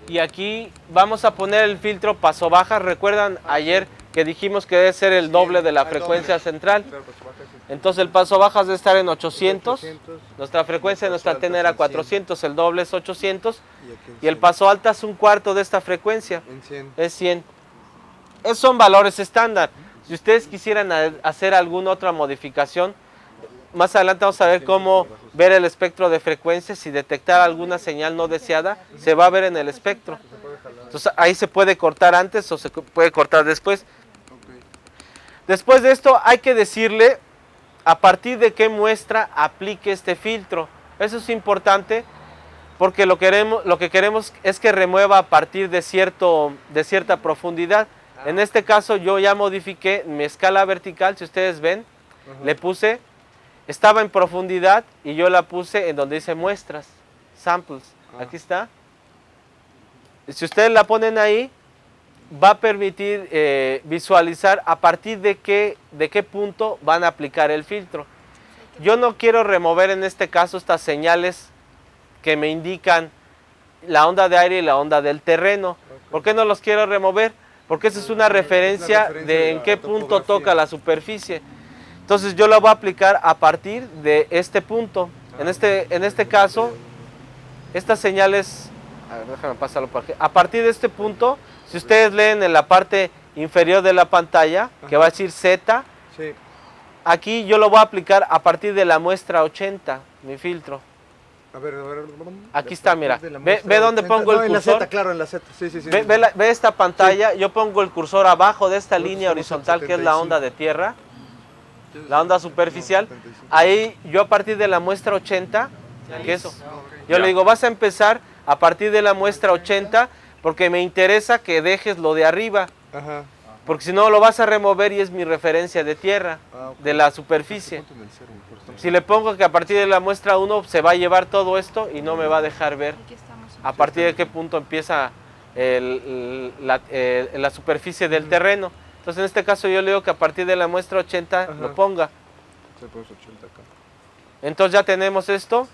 y aquí vamos a poner el filtro paso baja. ¿Recuerdan ayer que dijimos que debe ser el doble de la frecuencia central? Entonces el paso baja debe estar en 800. Nuestra frecuencia de nuestra antena era 400, el doble es 800. Y el paso alta es un cuarto de esta frecuencia. Es 100. Esos son valores estándar. Si ustedes quisieran hacer alguna otra modificación, más adelante vamos a ver cómo ver el espectro de frecuencias y detectar alguna señal no deseada, se va a ver en el espectro. Entonces ahí se puede cortar antes o se puede cortar después. Después de esto hay que decirle a partir de qué muestra aplique este filtro. Eso es importante porque lo que queremos es que remueva a partir de cierta profundidad. En este caso yo ya modifiqué mi escala vertical, si ustedes ven, le puse, estaba en profundidad y yo la puse en donde dice muestras, samples, aquí está. Si ustedes la ponen ahí, va a permitir visualizar a partir de qué punto van a aplicar el filtro. Yo no quiero remover en este caso estas señales que me indican la onda de aire y la onda del terreno. ¿Por qué no los quiero remover? Porque esa es una referencia de en qué punto toca la superficie. Entonces yo la voy a aplicar a partir de este punto. En este caso, estas señales, a ver, déjame pasarlo por aquí. A partir de este punto, si ustedes leen en la parte inferior de la pantalla, que va a decir Z, Sí. aquí yo lo voy a aplicar a partir de la muestra 80, mi filtro. A ver. Aquí está, mira. Ve dónde pongo el en la cursor. Z, claro, en la Z. Sí. Ve esta pantalla, yo pongo el cursor abajo de esta línea horizontal que es la onda de tierra, la onda superficial. Ahí yo a partir de la muestra 80, que es, yo le digo, vas a empezar a partir de la muestra 80 porque me interesa que dejes lo de arriba, Ajá. porque si no lo vas a remover y es mi referencia de tierra, de la superficie. Si le pongo que a partir de la muestra 1 se va a llevar todo esto y no me va a dejar ver a partir de qué punto empieza la superficie del terreno. Entonces en este caso yo le digo que a partir de la muestra 80 lo ponga. Entonces ya tenemos esto.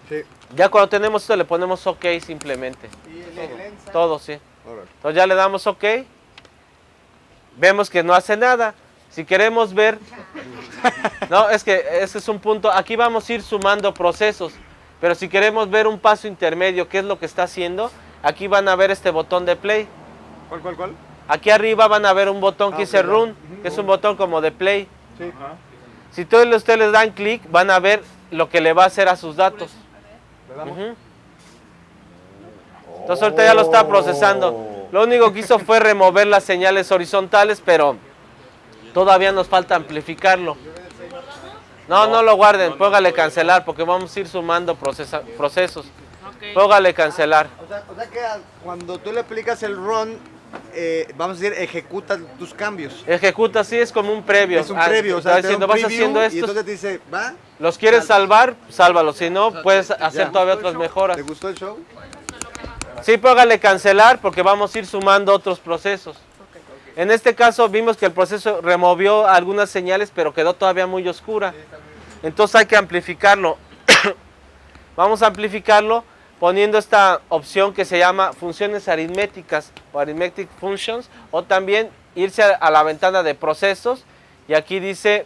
Sí. Ya cuando tenemos esto le ponemos OK simplemente. Todo, sí. Entonces ya le damos OK. Vemos que no hace nada. Si queremos ver... No, es que ese es un punto. Aquí vamos a ir sumando procesos. Pero si queremos ver un paso intermedio, ¿qué es lo que está haciendo? Aquí van a ver este botón de play. ¿Cuál? Aquí arriba van a ver un botón que dice ok, ya. run, que es un botón como de play. Sí. Si todos ustedes les dan clic, van a ver lo que le va a hacer a sus datos. ¿Le damos? Ujú. Entonces ahorita ya lo está procesando. Lo único que hizo fue remover las señales horizontales, pero todavía nos falta amplificarlo. No lo guarden, póngale cancelar porque vamos a ir sumando procesos. Póngale cancelar. O sea que cuando tú le aplicas el run, vamos a decir, ejecuta tus cambios. Ejecuta, sí, es como un previo. Es un previo, o sea, está diciendo, te da un vas preview haciendo y esto. entonces te dice, va. ¿Los quieres salvar? Sálvalos. Si no, puedes hacer Ya. todavía otras mejoras. ¿Te gustó el show? Sí, póngale cancelar porque vamos a ir sumando otros procesos. En este caso vimos que el proceso removió algunas señales, pero quedó todavía muy oscura. Entonces hay que amplificarlo. Vamos a amplificarlo poniendo esta opción que se llama funciones aritméticas o arithmetic functions, o también irse a la ventana de procesos y aquí dice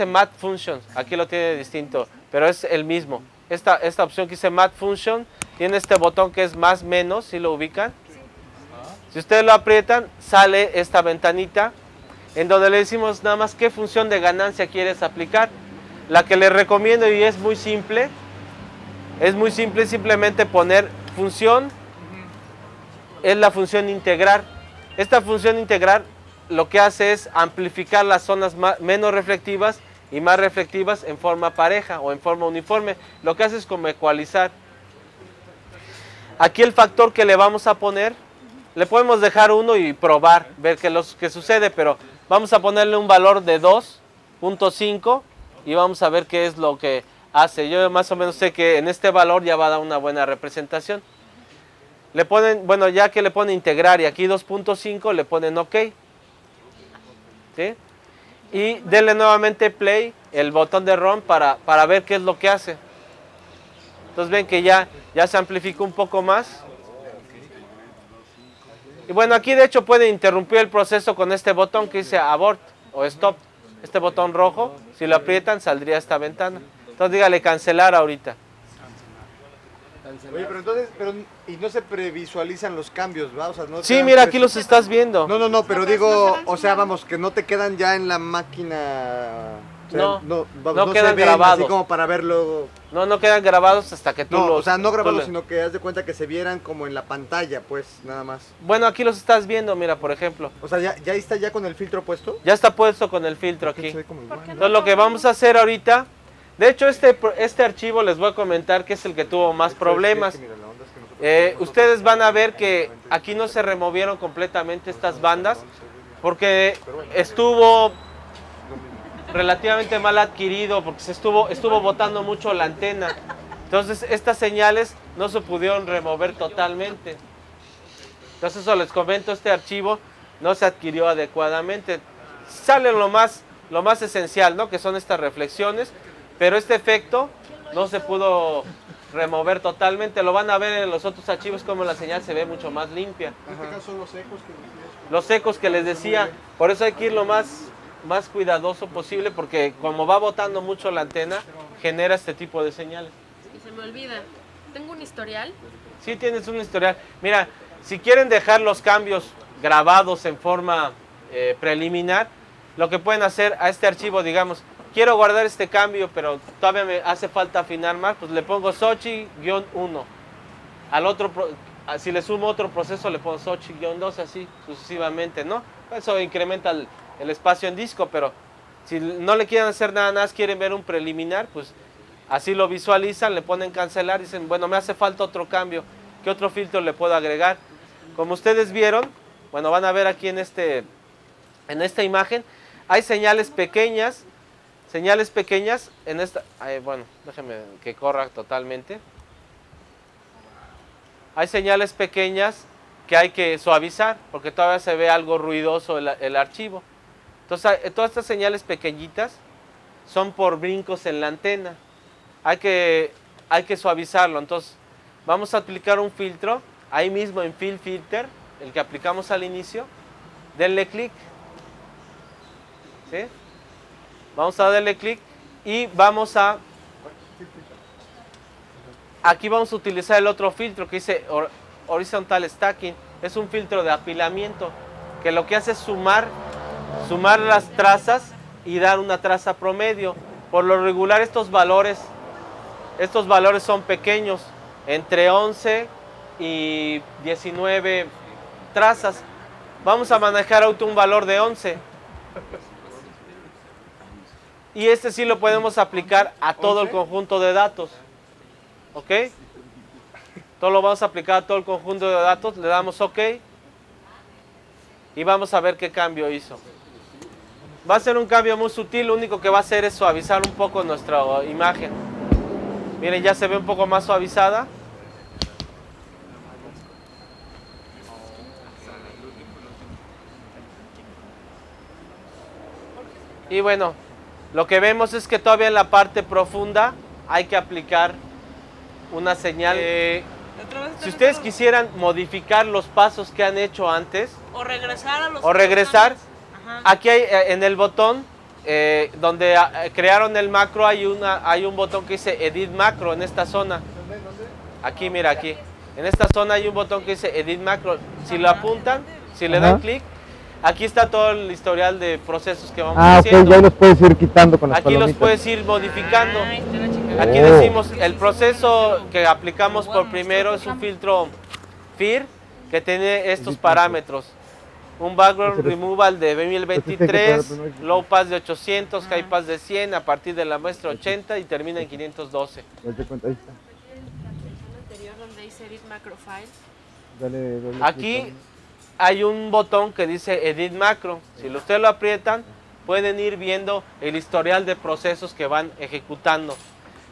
math functions, aquí lo tiene distinto, pero es el mismo. Esta opción que dice math function tiene este botón que es más menos, si lo ubican. Si ustedes lo aprietan, sale esta ventanita en donde le decimos nada más qué función de ganancia quieres aplicar. La que les recomiendo y es muy simple, simplemente poner función, es la función integrar. Esta función integrar lo que hace es amplificar las zonas menos reflectivas y más reflectivas en forma pareja o en forma uniforme. Lo que hace es como ecualizar. Aquí el factor que le vamos a poner, le podemos dejar 1 y probar, ver qué sucede, pero vamos a ponerle un valor de 2.5 y vamos a ver qué es lo que hace. Yo más o menos sé que en este valor ya va a dar una buena representación. Le ponen, bueno, ya que le pone integrar y aquí 2.5 le ponen OK. ¿Sí? Y denle nuevamente play, el botón de run para ver qué es lo que hace. Entonces ven que ya se amplificó un poco más. Y bueno, aquí de hecho puede interrumpir el proceso con este botón que dice abort o stop. Este botón rojo, si lo aprietan saldría esta ventana. Entonces dígale cancelar ahorita. Oye, pero entonces, y no se previsualizan los cambios, ¿va? O sea, no te Sí, dan mira, aquí los estás viendo. No, pero digo, o sea, vamos, que no te quedan ya en la máquina. O sea, No vamos, quedan se ven grabados. así como para verlo. No quedan grabados hasta que tú No, los... o sea, no tú grabados, le- sino que haz de cuenta que se vieran como en la pantalla, pues, nada más. Bueno, aquí los estás viendo, mira, por ejemplo. O sea, ya está ya con el filtro puesto. Ya está puesto con el filtro aquí. Se ve como igual, ¿no? Entonces lo que vamos a hacer ahorita... De hecho, este archivo les voy a comentar que es el que tuvo más problemas. Es que mira, la onda es que nosotros- Ustedes van a ver que aquí no se removieron completamente estas bandas porque estuvo relativamente mal adquirido, porque se estuvo botando mucho la antena. Entonces estas señales no se pudieron remover totalmente. Entonces eso les comento, este archivo no se adquirió adecuadamente. Sale lo más esencial, ¿no? Que son estas reflexiones, pero este efecto no se pudo remover totalmente. Lo van a ver en los otros archivos como la señal se ve mucho más limpia. En este caso los ecos que decías. Los ecos que les decía, por eso hay que ir lo más cuidadoso posible, porque como va botando mucho la antena, genera este tipo de señales. Y se me olvida, tengo un historial. Sí tienes un historial. Mira, si quieren dejar los cambios grabados en forma preliminar, lo que pueden hacer a este archivo, digamos, quiero guardar este cambio, pero todavía me hace falta afinar más, pues le pongo Xochitl-1. Al otro, si le sumo otro proceso, le pongo Xochitl-2, así sucesivamente, ¿no? Eso incrementa el espacio en disco, pero si no le quieren hacer nada más, quieren ver un preliminar, pues así lo visualizan, le ponen cancelar y dicen, bueno, me hace falta otro cambio, ¿qué otro filtro le puedo agregar? Como ustedes vieron, bueno, van a ver aquí en esta imagen, hay señales pequeñas en esta, bueno, déjenme que corra totalmente. Hay señales pequeñas que hay que suavizar, porque todavía se ve algo ruidoso el archivo. Entonces, todas estas señales pequeñitas son por brincos en la antena. Hay que suavizarlo. Entonces, vamos a aplicar un filtro, ahí mismo en Field Filter, el que aplicamos al inicio. Denle clic. ¿Sí? Vamos a darle clic y aquí vamos a utilizar el otro filtro que dice Horizontal Stacking. Es un filtro de apilamiento que lo que hace es sumar las trazas y dar una traza promedio. Por lo regular estos valores son pequeños, entre 11 y 19 trazas. Vamos a manejar un valor de 11. Y este sí lo podemos aplicar a todo el conjunto de datos. ¿Ok? Todo lo vamos a aplicar a todo el conjunto de datos. Le damos OK. Y vamos a ver qué cambio hizo. Va a ser un cambio muy sutil. Lo único que va a hacer es suavizar un poco nuestra imagen. Miren, ya se ve un poco más suavizada. Y bueno, lo que vemos es que todavía en la parte profunda hay que aplicar una señal. Si ustedes quisieran modificar los pasos que han hecho antes, O regresar a los Ajá. aquí hay, en el botón donde crearon el macro hay un botón que dice Edit Macro en esta zona. Aquí, mira, aquí. En esta zona hay un botón que dice Edit Macro. Si lo apuntan, si le dan clic, aquí está todo el historial de procesos que vamos haciendo. Ok, ya los puedes ir quitando con las Aquí los palomitas. puedes ir modificando. Ay, te la chingada. Aquí decimos, el proceso que aplicamos por primero es un filtro FIR que tiene estos parámetros. Un background removal de 1023, low pass de 800, high pass de 100, a partir de la muestra 80 y termina en 512. Date cuenta, ahí está. Anterior donde dice Edit Macro File. Dale Aquí clic hay un botón que dice Edit Macro. Si ustedes lo aprietan, pueden ir viendo el historial de procesos que van ejecutando.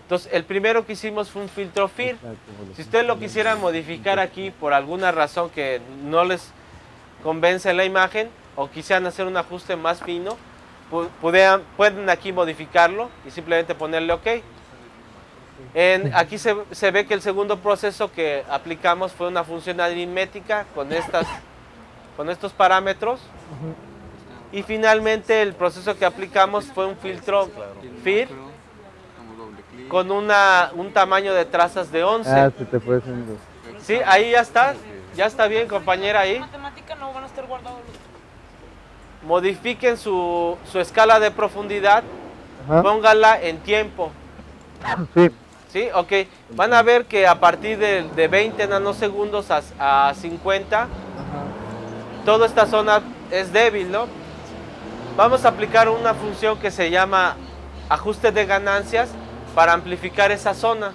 Entonces, el primero que hicimos fue un filtro FIR. Si ustedes lo quisieran modificar aquí por alguna razón que no les convence la imagen o quisieran hacer un ajuste más fino, pueden aquí modificarlo y simplemente ponerle OK. Aquí se ve que el segundo proceso que aplicamos fue una función aritmética con estos parámetros. Y finalmente el proceso que aplicamos fue un filtro FIR con un tamaño de trazas de 11. Ah, se te fue haciendo. Sí, ahí ya está bien, compañera, ahí. Matemática no van a estar guardados los... Modifiquen su escala de profundidad, Ajá. pónganla en tiempo. Sí. Sí, ok. Van a ver que a partir de 20 nanosegundos a 50, Ajá. toda esta zona es débil, ¿no? Vamos a aplicar una función que se llama ajuste de ganancias para amplificar esa zona.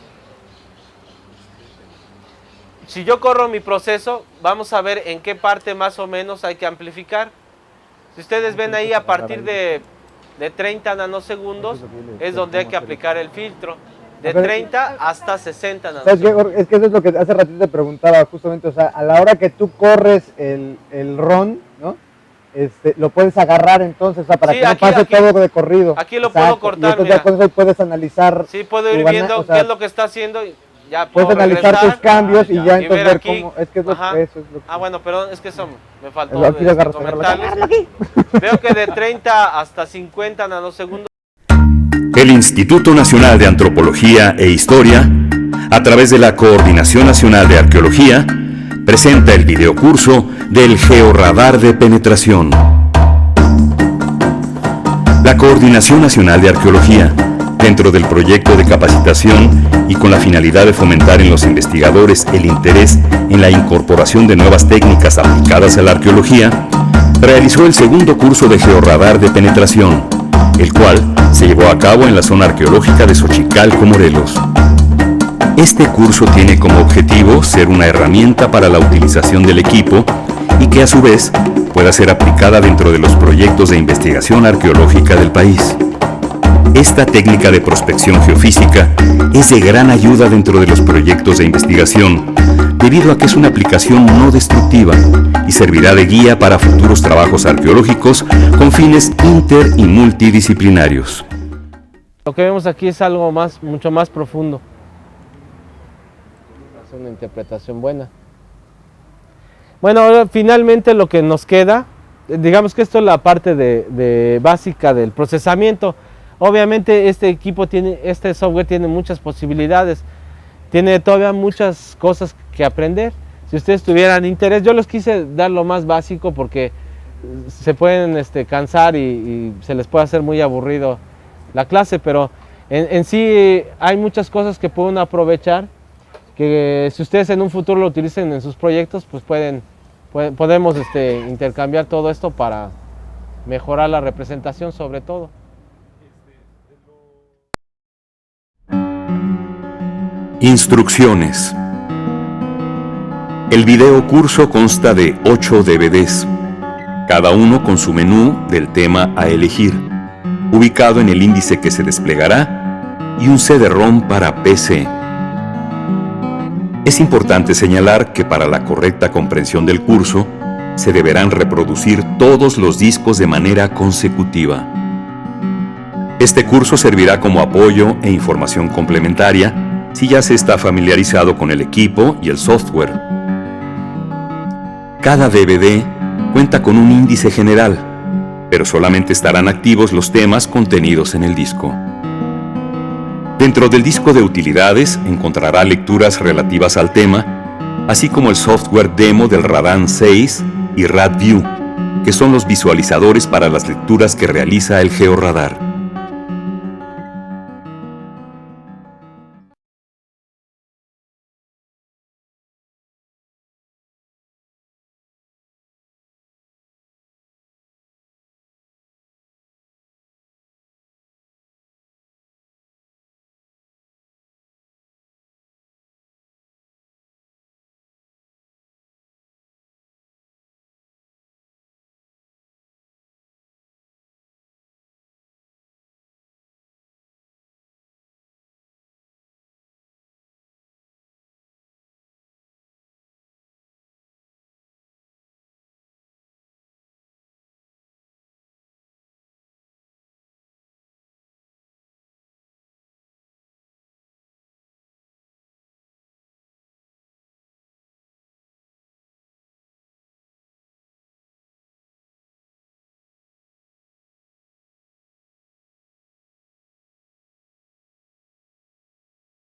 Si yo corro mi proceso, vamos a ver en qué parte más o menos hay que amplificar. Si ustedes ven ahí, a partir de 30 nanosegundos es donde hay que aplicar el filtro. De 30 hasta 60 ¿Sabes nanosegundos. qué? Es que eso es lo que hace ratito te preguntaba justamente, o sea, a la hora que tú corres el RON, ¿no? Lo puedes agarrar entonces, o sea, para Sí, que no pase todo de corrido. Aquí lo puedo cortar, y entonces mira. ya con eso puedes analizar. Sí, puedo ir tu viendo o sea, qué es lo que está haciendo y ya puedes puedo analizar regresar tus cambios y ya y entonces ver ver aquí. cómo, es que es lo, Ajá. eso es lo que... Ah, bueno, perdón, es que eso me faltó Aquí lo agarras, comentarles. agárralo aquí. Veo que de 30 hasta 50 nanosegundos. El Instituto Nacional de Antropología e Historia, a través de la Coordinación Nacional de Arqueología, presenta el videocurso del Georradar de Penetración. La Coordinación Nacional de Arqueología, dentro del proyecto de capacitación y con la finalidad de fomentar en los investigadores el interés en la incorporación de nuevas técnicas aplicadas a la arqueología, realizó el segundo curso de Georradar de Penetración, el cual se llevó a cabo en la zona arqueológica de Xochicalco, Morelos. Este curso tiene como objetivo ser una herramienta para la utilización del equipo y que a su vez pueda ser aplicada dentro de los proyectos de investigación arqueológica del país. Esta técnica de prospección geofísica es de gran ayuda dentro de los proyectos de investigación, debido a que es una aplicación no destructiva y servirá de guía para futuros trabajos arqueológicos con fines inter y multidisciplinarios. Lo que vemos aquí es algo mucho más profundo. Es una interpretación buena. Bueno, ahora finalmente lo que nos queda, digamos que esto es la parte básica del procesamiento. Obviamente este software tiene muchas posibilidades, tiene todavía muchas cosas que aprender. Si ustedes tuvieran interés, yo les quise dar lo más básico porque se pueden cansar y se les puede hacer muy aburrido la clase, pero en sí hay muchas cosas que pueden aprovechar, que si ustedes en un futuro lo utilicen en sus proyectos, pues podemos intercambiar todo esto para mejorar la representación sobre todo. Instrucciones. El video curso consta de 8 DVDs, cada uno con su menú del tema a elegir, ubicado en el índice que se desplegará, y un CD-ROM para PC. Es importante señalar que para la correcta comprensión del curso, se deberán reproducir todos los discos de manera consecutiva. Este curso servirá como apoyo e información complementaria si ya se está familiarizado con el equipo y el software. Cada DVD cuenta con un índice general, pero solamente estarán activos los temas contenidos en el disco. Dentro del disco de utilidades encontrará lecturas relativas al tema, así como el software demo del Radan 6 y RadView, que son los visualizadores para las lecturas que realiza el Georradar.